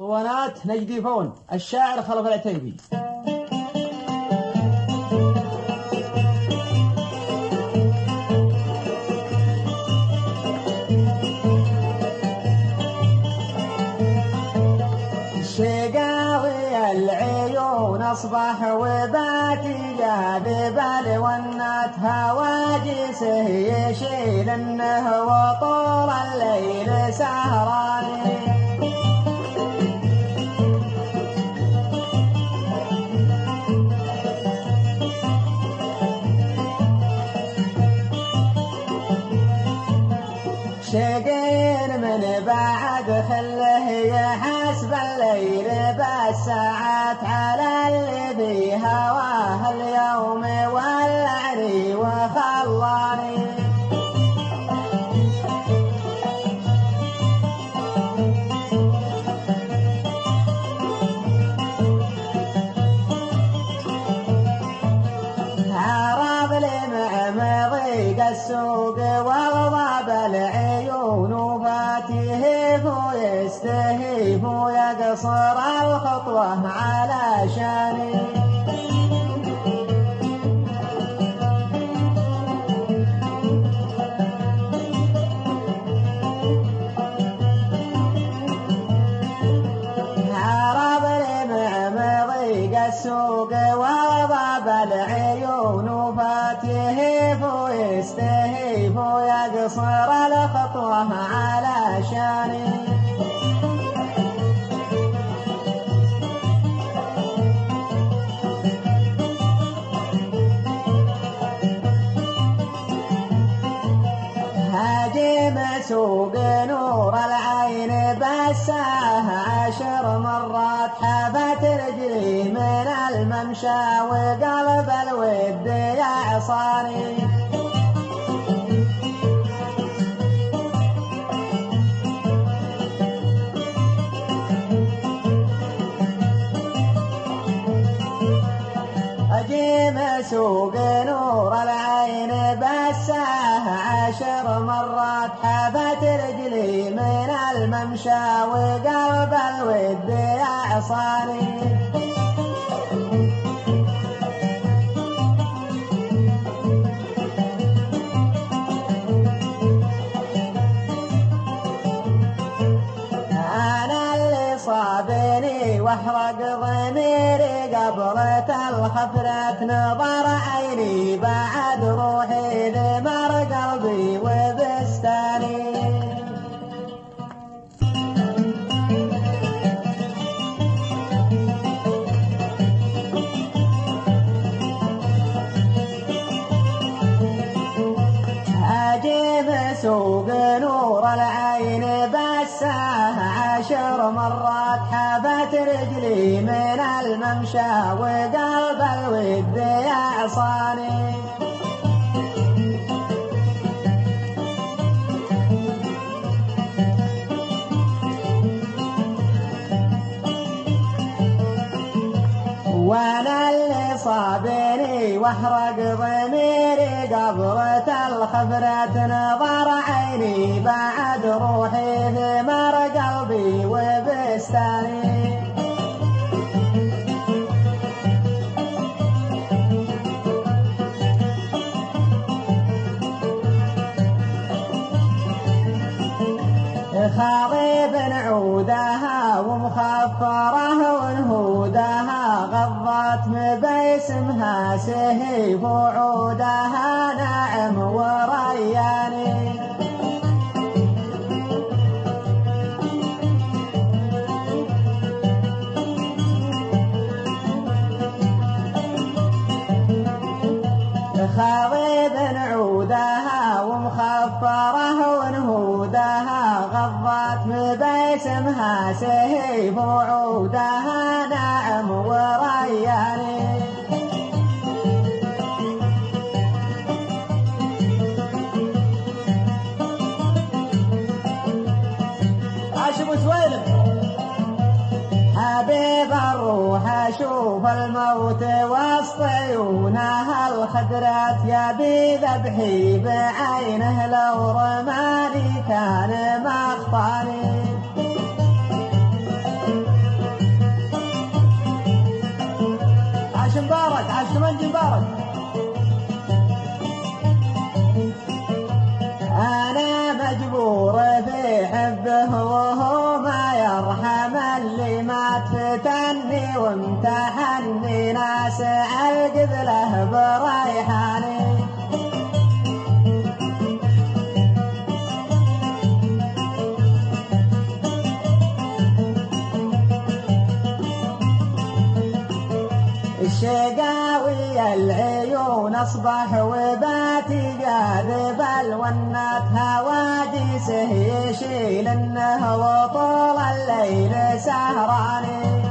اسطوانات نجدي فون الشاعر خلف العتيبي. شقاوي العيون أصبح وباتي جاذب والنات هواجسه يشيل النهو طول الليل سهراني. شقين من بعد خله يحسب الليل بالساعات على اللي بهواه اليوم ولعني وخلاني. عرب لمعمضيق السوق وغضب العيون وفاتيه ويستهيف ويقصر الخطوة على شاني. عرب لمعمضيق السوق وغضب العيون وفاتيه ويستهيف ويقصر الخطوة على شاني. هاجم سوق نور العين بساه 10 مرات حافت رجلي من الممشى وقلب الود يعصاني. أجيب سوق نور العين بساه 10 مرات حافت رجلي من الممشى وقلب الود يعصاني. أنا اللي صابني واحرق ضميري قبرة الخفرة نظر عيني بعد روحي ذمر قلبي وبستاني. أجيب سوق نور العين بساه 10 مرات حافت رجلي من الممشى وقلب الود يعصاني. وانا اللي صابني واحرق ضميري قبرة الخفرة نظر عيني بعد روحي ثمر قلبي وبستاني. خاضب عودها ومخفره ونهودها غضت باسمها سهيف وعودها ناعم ورياني. خاضب عودها ومخفره ونهودها غضت باسمها سهيف وعودها ناعم ورياني. عاشق وسويلم حبيب الروح اشوف الموت وسط عيونها الخدرات يبي ذبحي بعينه لو رماني كان مخطاني. منه وهو ما يرحم اللي مات فتني وامتحني ناس القذ له بريحاني. الشقاوي العيون اصبح وباتي جاذب الونات هواجسه يشيل انه وطول الليل سهراني.